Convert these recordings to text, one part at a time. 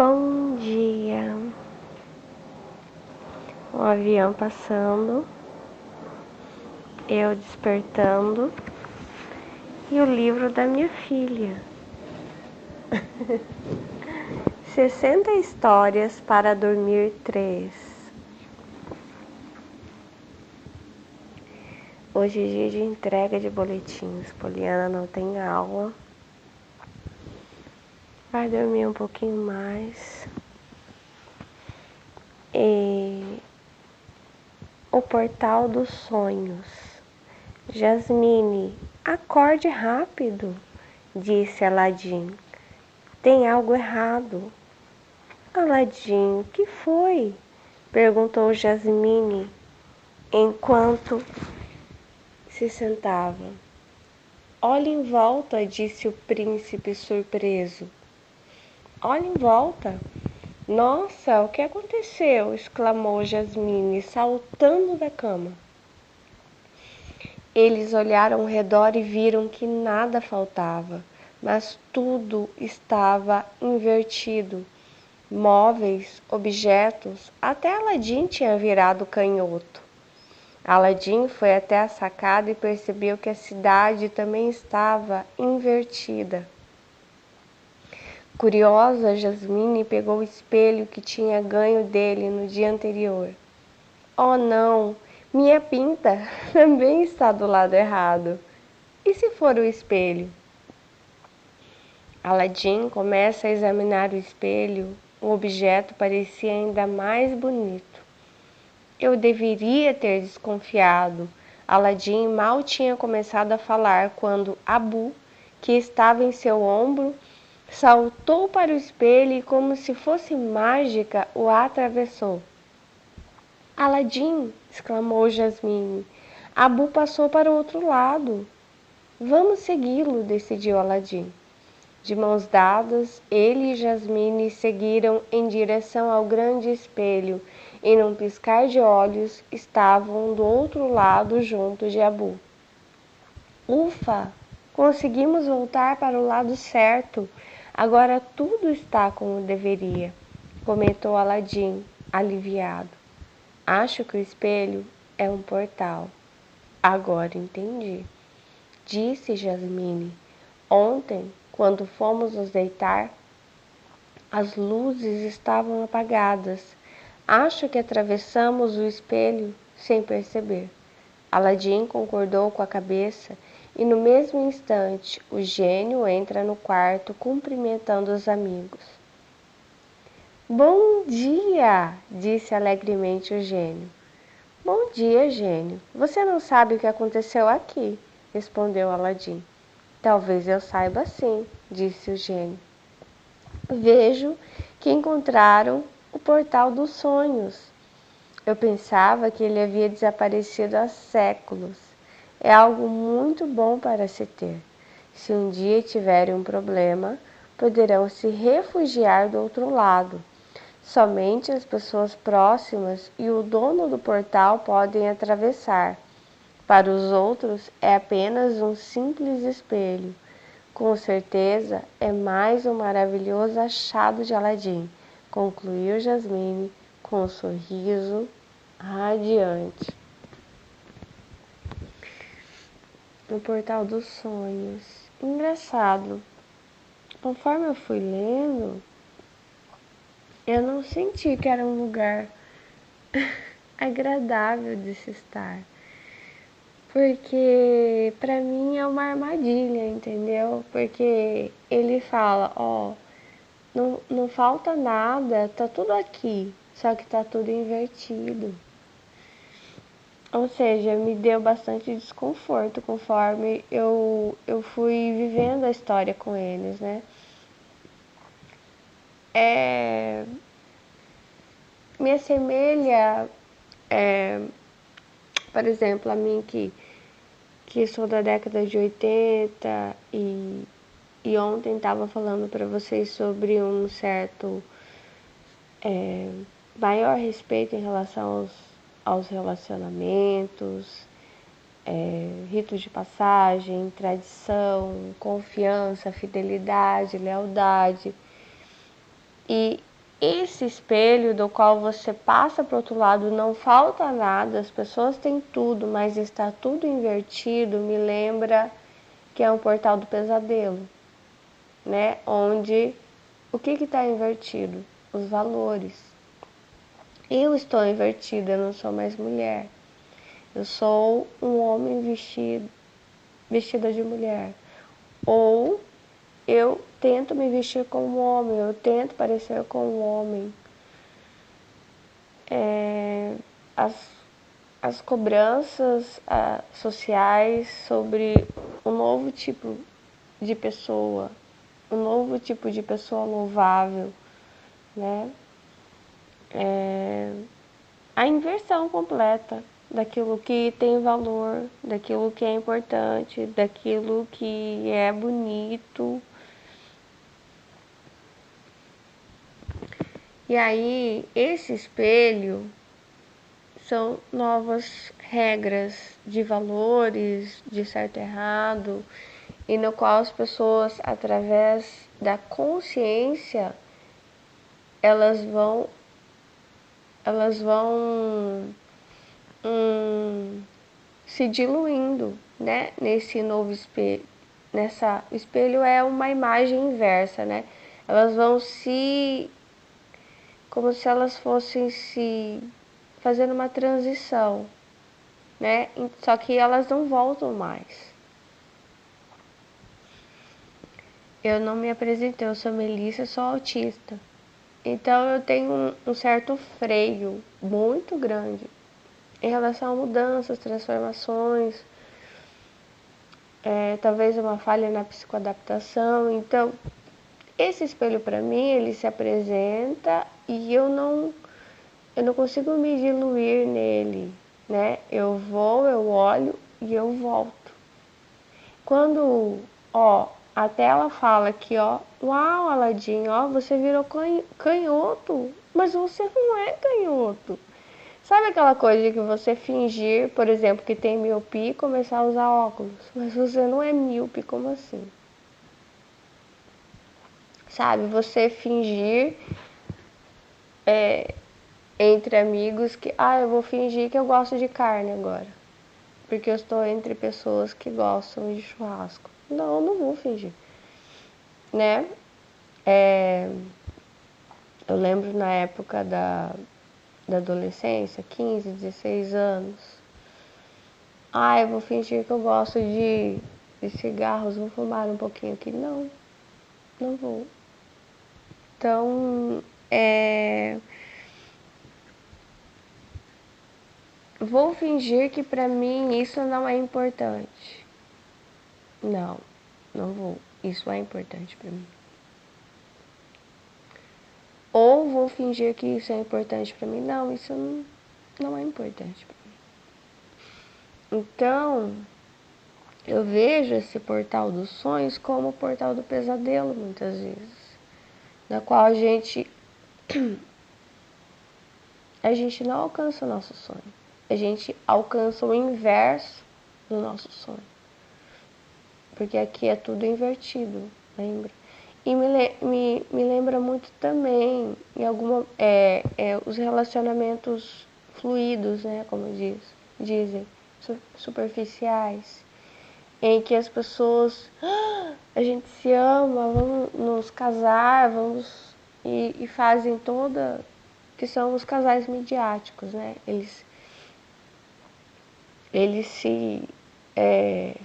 Bom dia. O avião passando, eu despertando e o livro da minha filha. 60 histórias para dormir 3. Hoje é dia de entrega de boletins. Poliana não tem aula. Vai dormir um pouquinho mais. E o portal dos sonhos. Jasmine, acorde rápido, disse Aladim. Tem algo errado. Aladim, o que foi? Perguntou Jasmine enquanto se sentava. Olhe em volta, disse o príncipe surpreso. Olhe em volta. Nossa, o que aconteceu? Exclamou Jasmine, saltando da cama. Eles olharam ao redor e viram que nada faltava, mas tudo estava invertido. Móveis, objetos, até Aladim tinha virado canhoto. Aladim foi até a sacada e percebeu que a cidade também estava invertida. Curiosa, Jasmine pegou o espelho que tinha ganho dele no dia anterior. Oh não, minha pinta também está do lado errado. E se for o espelho? Aladim começa a examinar o espelho. O objeto parecia ainda mais bonito. Eu deveria ter desconfiado. Aladim mal tinha começado a falar quando Abu, que estava em seu ombro, saltou para o espelho e, como se fosse mágica, o atravessou. Aladim, exclamou Jasmine. Abu passou para o outro lado. Vamos segui-lo, decidiu Aladim. De mãos dadas, ele e Jasmine seguiram em direção ao grande espelho e, num piscar de olhos, estavam do outro lado junto de Abu. Ufa! Conseguimos voltar para o lado certo. Agora tudo está como deveria, comentou Aladim, aliviado. Acho que o espelho é um portal. Agora entendi, disse Jasmine. Ontem, quando fomos nos deitar, as luzes estavam apagadas. Acho que atravessamos o espelho sem perceber. Aladim concordou com a cabeça e, no mesmo instante, o gênio entra no quarto cumprimentando os amigos. Bom dia, disse alegremente o gênio. Bom dia, gênio. Você não sabe o que aconteceu aqui, respondeu Aladim. Talvez eu saiba sim, disse o gênio. Vejo que encontraram o portal dos sonhos. Eu pensava que ele havia desaparecido há séculos. É algo muito bom para se ter. Se um dia tiverem um problema, poderão se refugiar do outro lado. Somente as pessoas próximas e o dono do portal podem atravessar. Para os outros, é apenas um simples espelho. Com certeza, é mais um maravilhoso achado de Aladim, concluiu Jasmine com um sorriso radiante. No portal dos sonhos. Engraçado. Conforme eu fui lendo, eu não senti que era um lugar agradável de se estar. Porque pra mim é uma armadilha, entendeu? Porque ele fala, não falta nada, tá tudo aqui, só que tá tudo invertido. Ou seja, me deu bastante desconforto conforme eu fui vivendo a história com eles, né? Me assemelha, por exemplo, a mim que sou da década de 80 e ontem estava falando para vocês sobre um certo maior respeito em relação aos relacionamentos, ritos de passagem, tradição, confiança, fidelidade, lealdade. E esse espelho do qual você passa para o outro lado, não falta nada, as pessoas têm tudo, mas está tudo invertido, me lembra que é um portal do pesadelo, né? Onde o que está invertido? Os valores. Eu estou invertida, eu não sou mais mulher. Eu sou um homem vestida de mulher. Ou eu tento me vestir como homem, eu tento parecer como um homem. As, as cobranças sociais sobre um novo tipo de pessoa, um novo tipo de pessoa louvável, né? A inversão completa daquilo que tem valor, daquilo que é importante, daquilo que é bonito. E aí, esse espelho são novas regras de valores, de certo e errado, e no qual as pessoas, através da consciência, elas vão se diluindo, né, nesse novo espelho. O espelho é uma imagem inversa, né? Elas vão como se elas fossem se fazendo uma transição, né? Só que elas não voltam mais. Eu não me apresentei, eu sou Melissa, sou autista. Então eu tenho um certo freio muito grande em relação a mudanças, transformações, talvez uma falha na psicoadaptação. Então, esse espelho para mim, ele se apresenta e eu não consigo me diluir nele, né? Eu vou, eu olho e eu volto. Quando, a tela fala aqui, uau, Aladim, você virou canhoto, mas você não é canhoto. Sabe aquela coisa de que você fingir, por exemplo, que tem miopia e começar a usar óculos, mas você não é míope, como assim? Sabe, você fingir entre amigos que, eu vou fingir que eu gosto de carne agora, porque eu estou entre pessoas que gostam de churrasco. Não, não vou fingir, né? Eu lembro na época da adolescência, 15, 16 anos. Eu vou fingir que eu gosto de cigarros, vou fumar um pouquinho aqui. Não, não vou. Então, vou fingir que pra mim isso não é importante. Não, não vou. Isso é importante pra mim. Ou vou fingir que isso é importante pra mim. Não, isso não é importante pra mim. Então, eu vejo esse portal dos sonhos como o portal do pesadelo, muitas vezes. Na qual a gente não alcança o nosso sonho. A gente alcança o inverso do nosso sonho. Porque aqui é tudo invertido, lembra? E me lembra muito também em os relacionamentos fluidos, né, como dizem, superficiais, em que as pessoas, a gente se ama, vamos nos casar, e fazem que são os casais midiáticos, né? Eles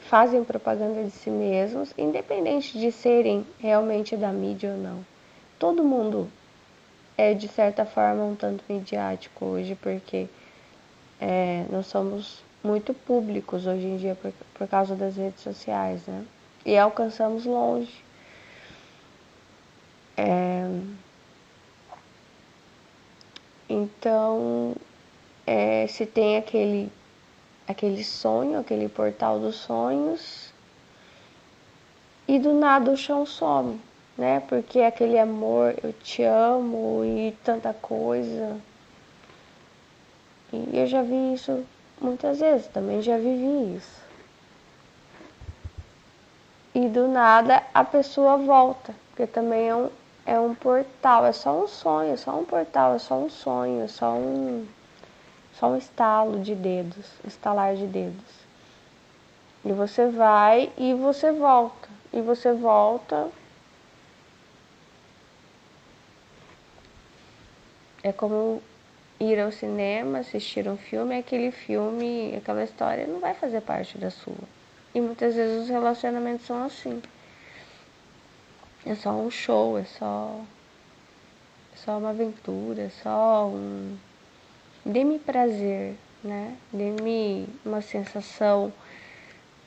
fazem propaganda de si mesmos, independente de serem realmente da mídia ou não. Todo mundo é, de certa forma, um tanto midiático hoje, porque nós somos muito públicos hoje em dia por causa das redes sociais, né? E alcançamos longe. Então, se tem aquele sonho, aquele portal dos sonhos, e do nada o chão some, né? Porque aquele amor, eu te amo e tanta coisa. E eu já vi isso muitas vezes, também já vivi isso. E do nada a pessoa volta, porque também é um portal, é só um sonho, é só um portal, é só um sonho, é só um estalo de dedos, estalar de dedos. E você vai e você volta, e você volta. É como ir ao cinema, assistir um filme, aquele filme, aquela história não vai fazer parte da sua. E muitas vezes os relacionamentos são assim. É só um show, é só uma aventura, é só um dê-me prazer, né? Dê-me uma sensação.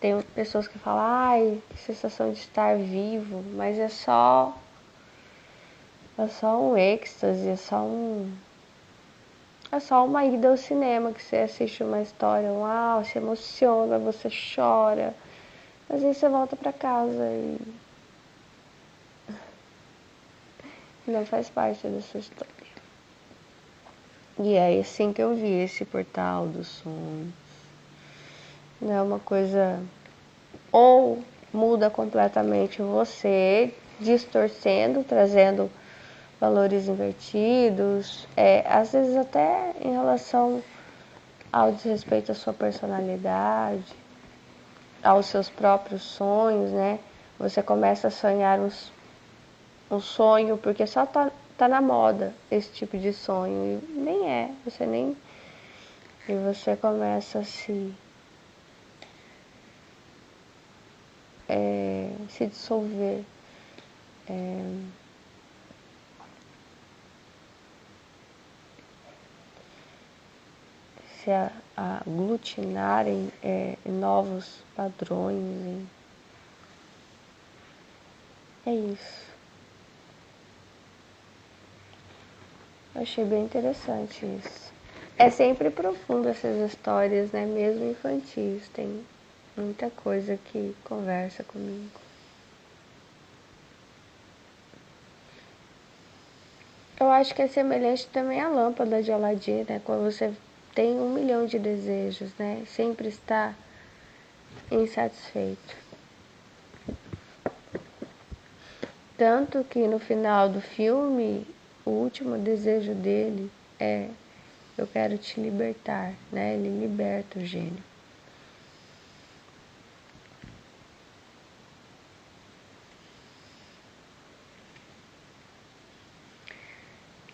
Tem pessoas que falam, ai, sensação de estar vivo, mas é só um êxtase, é só uma ida ao cinema que você assiste uma história, uau, se emociona, você chora, mas aí você volta pra casa e não faz parte da sua história. E é assim que eu vi esse portal dos sonhos. Não é uma coisa ou muda completamente você, distorcendo, trazendo valores invertidos, às vezes até em relação ao desrespeito à sua personalidade, aos seus próprios sonhos, né? Você começa a sonhar um sonho porque só tá na moda esse tipo de sonho e nem é, você nem e você começa a se dissolver, se aglutinar em novos padrões. É isso. Eu achei bem interessante isso. É sempre profundo essas histórias, né? Mesmo infantis. Tem muita coisa que conversa comigo. Eu acho que é semelhante também à lâmpada de Aladim, né? Quando você tem 1 milhão de desejos, né? Sempre está insatisfeito. Tanto que no final do filme, o último desejo dele é: eu quero te libertar, né? Ele liberta o gênio.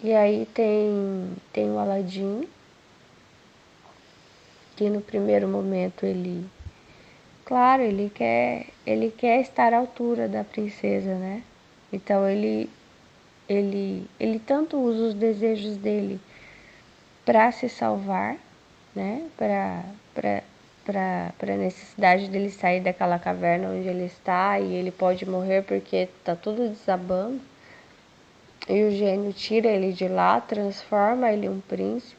E aí tem o Aladim, que no primeiro momento claro, ele quer estar à altura da princesa, né? Então ele tanto usa os desejos dele para se salvar, né? Para a necessidade dele sair daquela caverna onde ele está e ele pode morrer porque tá tudo desabando. E o gênio tira ele de lá, transforma ele em um príncipe.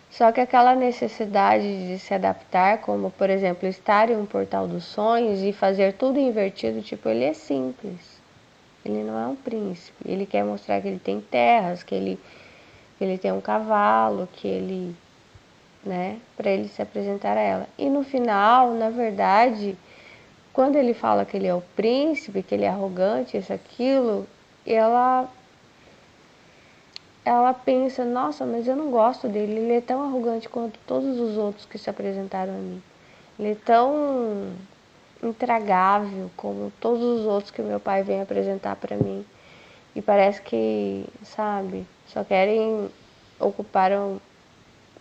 Só que aquela necessidade de se adaptar, como por exemplo estar em um portal dos sonhos e fazer tudo invertido, tipo, ele é simples. Ele não é um príncipe. Ele quer mostrar que ele tem terras, que ele tem um cavalo, que ele, né, para ele se apresentar a ela. E no final, na verdade, quando ele fala que ele é o príncipe, que ele é arrogante, isso, aquilo, ela pensa, nossa, mas eu não gosto dele, ele é tão arrogante quanto todos os outros que se apresentaram a mim. Ele é tão intragável como todos os outros que meu pai vem apresentar para mim. E parece que, sabe, só querem ocupar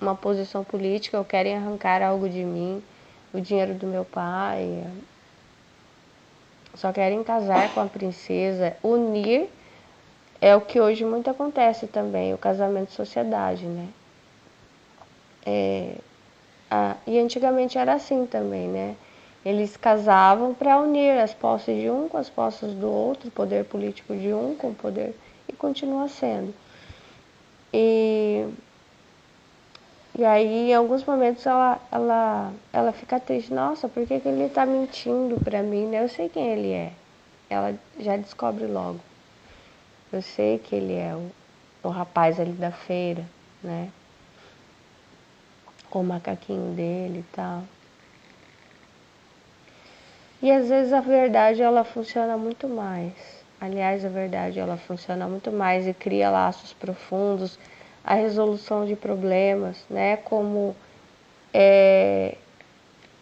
uma posição política ou querem arrancar algo de mim, o dinheiro do meu pai. Só querem casar com a princesa, unir. É o que hoje muito acontece também, o casamento de sociedade, né? E antigamente era assim também, né? Eles casavam para unir as posses de um com as posses do outro, o poder político de um com o poder, e continua sendo. E aí, em alguns momentos, ela fica triste. Nossa, por que ele está mentindo para mim, né? Eu sei quem ele é. Ela já descobre logo. Eu sei que ele é o rapaz ali da feira, né? Com o macaquinho dele e tal. E às vezes a verdade ela funciona muito mais. Aliás, a verdade ela funciona muito mais e cria laços profundos, a resolução de problemas, né? Como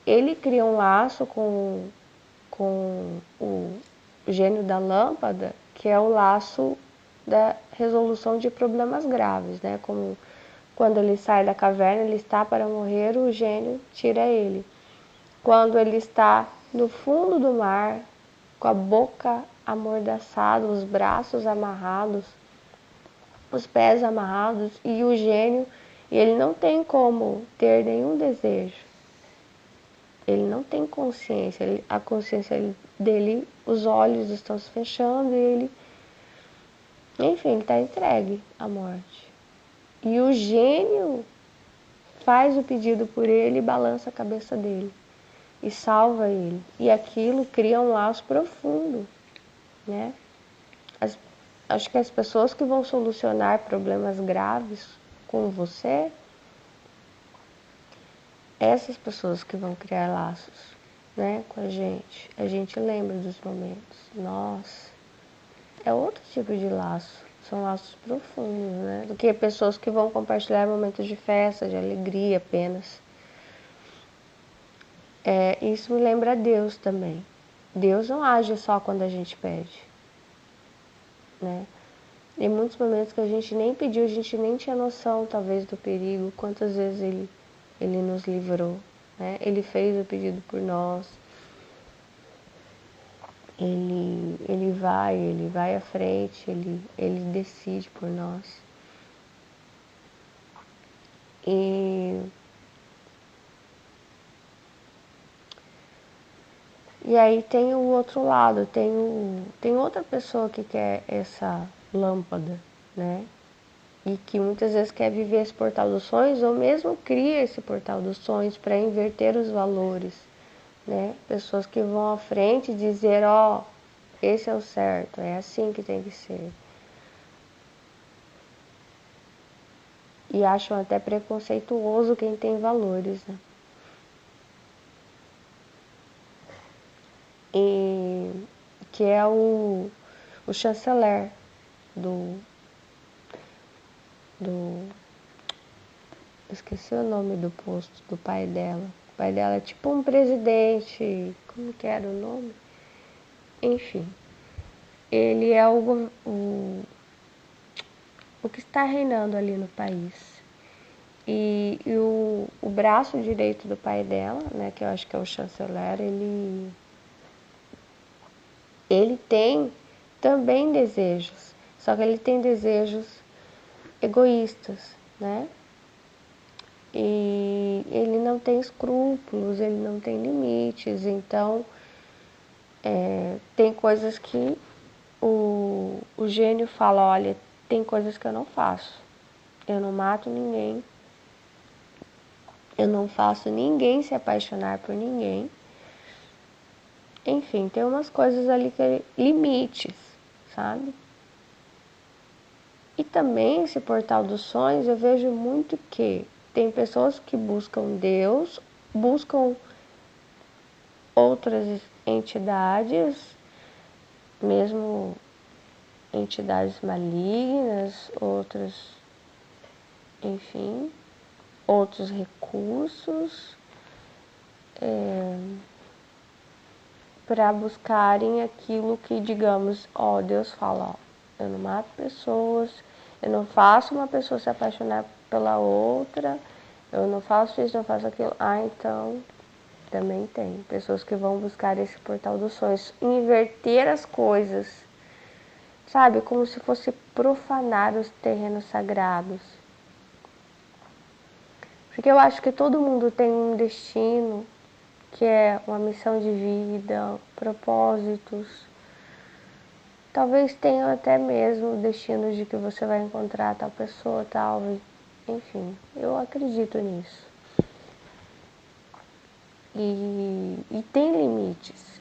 ele cria um laço com o gênio da lâmpada, que é o laço da resolução de problemas graves, né? Como quando ele sai da caverna, ele está para morrer, o gênio tira ele. Quando ele está no fundo do mar, com a boca amordaçada, os braços amarrados, os pés amarrados, e o gênio, ele não tem como ter nenhum desejo. Ele não tem consciência, a consciência dele, os olhos estão se fechando e ele, enfim, ele está entregue à morte. E o gênio faz o pedido por ele e balança a cabeça dele e salva ele. E aquilo cria um laço profundo, né? Acho que as pessoas que vão solucionar problemas graves com você, essas pessoas que vão criar laços, né, com a gente lembra dos momentos. Nossa, é outro tipo de laço, são laços profundos, né, do que pessoas que vão compartilhar momentos de festa, de alegria apenas. Isso me lembra Deus também. Deus não age só quando a gente pede, né? Em muitos momentos que a gente nem pediu, a gente nem tinha noção, talvez, do perigo, quantas vezes ele nos livrou, né? Ele fez o pedido por nós, ele vai à frente, ele decide por nós. E aí tem o outro lado, tem outra pessoa que quer essa lâmpada, né? E que muitas vezes quer viver esse portal dos sonhos ou mesmo cria esse portal dos sonhos para inverter os valores, né? Pessoas que vão à frente e dizer, ó, esse é o certo, é assim que tem que ser. E acham até preconceituoso quem tem valores, né? E que é o chanceler do esqueci o nome do posto do pai dela. O pai dela é tipo um presidente, como que era o nome? Enfim, ele é o que está reinando ali no país. E o braço direito do pai dela, né, que eu acho que é o chanceler, ele tem também desejos, só que ele tem desejos egoístas, né? E ele não tem escrúpulos, ele não tem limites, então tem coisas que o gênio fala, olha, tem coisas que eu não faço, eu não mato ninguém, eu não faço ninguém se apaixonar por ninguém, enfim, tem umas coisas ali que é limites, sabe? E também esse portal dos sonhos eu vejo muito que tem pessoas que buscam Deus, buscam outras entidades, mesmo entidades malignas, outras, enfim, outros recursos, para buscarem aquilo que, digamos, ó, Deus fala, ó, eu não mato pessoas, eu não faço uma pessoa se apaixonar pela outra, eu não faço isso, não faço aquilo. Ah, então também tem pessoas que vão buscar esse portal dos sonhos, inverter as coisas, sabe, como se fosse profanar os terrenos sagrados. Porque eu acho que todo mundo tem um destino, que é uma missão de vida, propósitos. Talvez tenha até mesmo o destino de que você vai encontrar tal pessoa, tal, enfim, eu acredito nisso. E tem limites,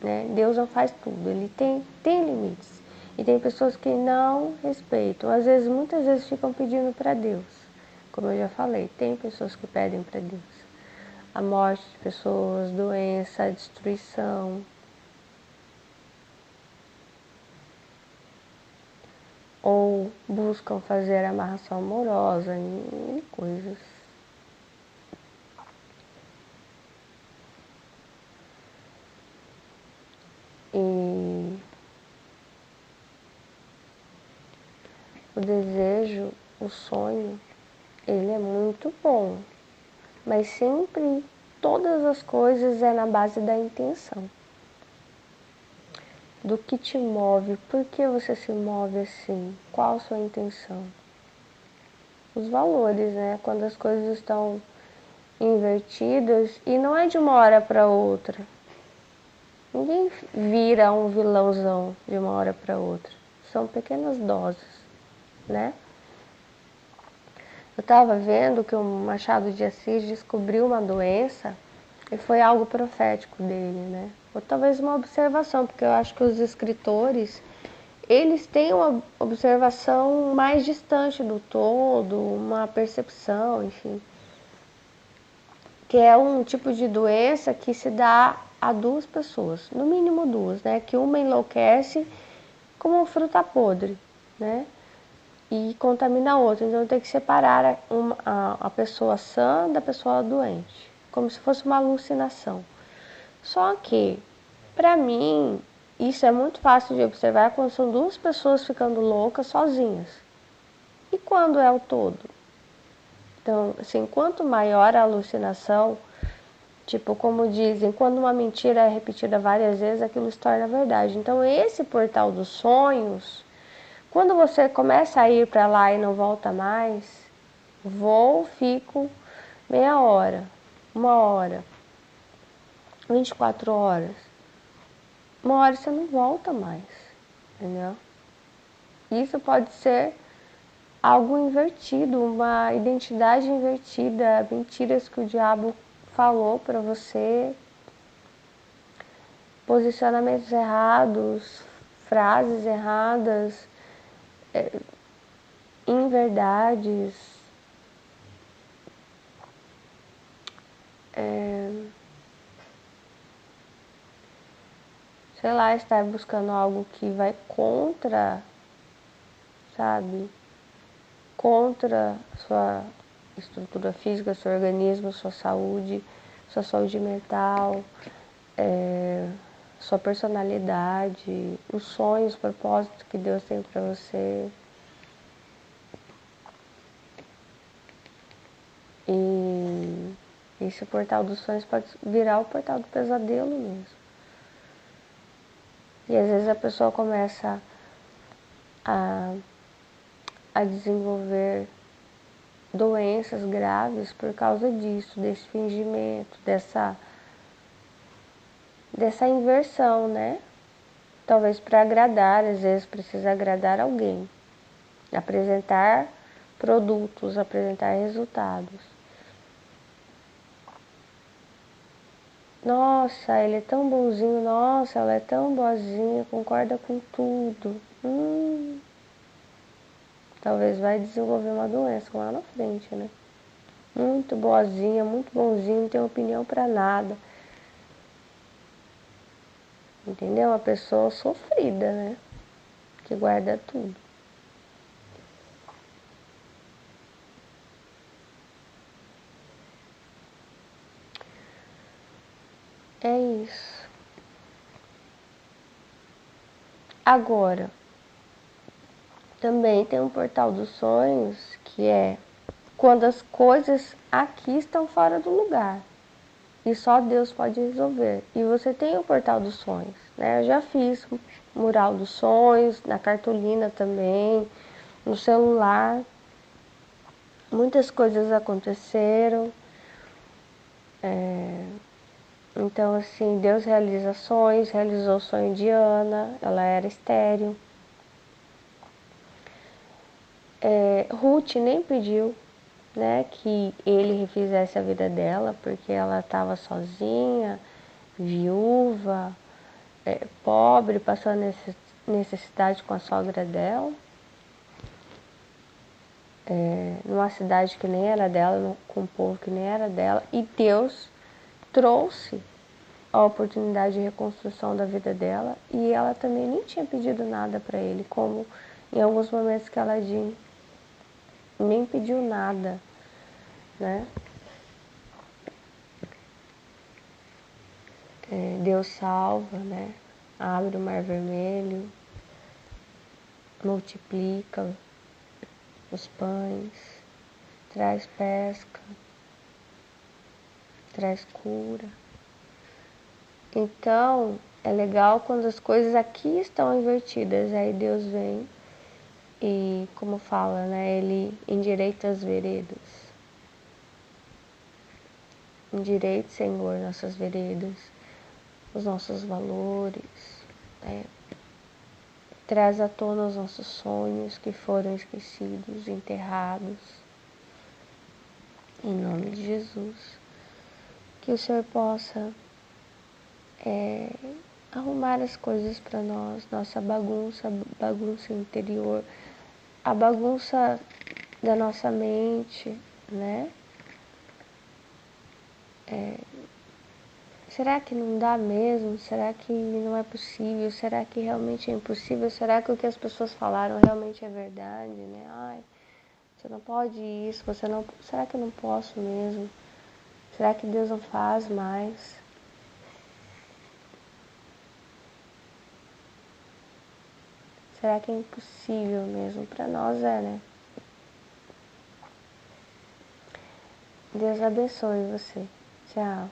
né? Deus não faz tudo, ele tem limites. E tem pessoas que não respeitam, às vezes, muitas vezes ficam pedindo para Deus. Como eu já falei, tem pessoas que pedem para Deus. a morte de pessoas, doença, a destruição. Ou buscam fazer amarração amorosa em coisas. E o desejo, o sonho, ele é muito bom, mas sempre, todas as coisas é na base da intenção. Do que te move, por que você se move assim, qual a sua intenção. Os valores, né? Quando as coisas estão invertidas, e não é de uma hora para outra. Ninguém vira um vilãozão de uma hora para outra. São pequenas doses, né? Eu estava vendo que o Machado de Assis descobriu uma doença e foi algo profético dele, né? Ou talvez uma observação, porque eu acho que os escritores, eles têm uma observação mais distante do todo, uma percepção, enfim. Que é um tipo de doença que se dá a duas pessoas, no mínimo duas, né? Que uma enlouquece como uma fruta podre, né? E contamina a outra. Então tem que separar a pessoa sã da pessoa doente, como se fosse uma alucinação. Só que, para mim, isso é muito fácil de observar quando são duas pessoas ficando loucas sozinhas. E quando é o todo? Então, assim, quanto maior a alucinação, tipo, como dizem, quando uma mentira é repetida várias vezes, aquilo se torna verdade. Então, esse portal dos sonhos, quando você começa a ir para lá e não volta mais, vou, fico meia hora, uma hora, 24 horas. Uma hora você não volta mais, entendeu? Isso pode ser algo invertido, uma identidade invertida, mentiras que o diabo falou para você, posicionamentos errados, frases erradas, inverdades, sei lá, estar buscando algo que vai contra, sabe, contra sua estrutura física, seu organismo, sua saúde mental, sua personalidade, os sonhos, os propósitos que Deus tem para você. E esse portal dos sonhos pode virar o portal do pesadelo mesmo. E às vezes a pessoa começa a desenvolver doenças graves por causa disso, desse fingimento, dessa inversão, né? Talvez para agradar, às vezes precisa agradar alguém, apresentar produtos, apresentar resultados. Nossa, ele é tão bonzinho, nossa, ela é tão boazinha, concorda com tudo. Talvez vai desenvolver uma doença lá na frente, né? Muito boazinha, muito bonzinho, não tem opinião pra nada. Entendeu? Uma pessoa sofrida, né? Que guarda tudo. É isso. Agora, também tem um portal dos sonhos que é quando as coisas aqui estão fora do lugar e só Deus pode resolver. E você tem o portal dos sonhos, né? Eu já fiz mural dos sonhos, na cartolina também, no celular. Muitas coisas aconteceram. Então, assim, Deus realiza sonhos, realizou o sonho de Ana, ela era estéril. Ruth nem pediu, né, que ele refizesse a vida dela, porque ela estava sozinha, viúva, pobre, passou necessidade com a sogra dela, numa cidade que nem era dela, com um povo que nem era dela, e Deus trouxe a oportunidade de reconstrução da vida dela, e ela também nem tinha pedido nada para ele, como em alguns momentos que Aladim nem pediu nada, né? Deus salva, né? Abre o mar vermelho, multiplica os pães, traz pesca, traz cura. Então, é legal quando as coisas aqui estão invertidas, aí Deus vem e, como fala, né, Ele endireita as veredas. Endireite, Senhor, nossas veredas, os nossos valores, né? Traz à tona os nossos sonhos que foram esquecidos, enterrados, em nome de Jesus. Que o Senhor possa arrumar as coisas para nós, nossa bagunça interior, a bagunça da nossa mente, né? Será que não dá mesmo? Será que não é possível? Será que realmente é impossível? Será que o que as pessoas falaram realmente é verdade, né? Ai, você não pode isso, você não... Será que eu não posso mesmo? Será que Deus não faz mais? Será que é impossível mesmo? Para nós é, né? Deus abençoe você. Tchau.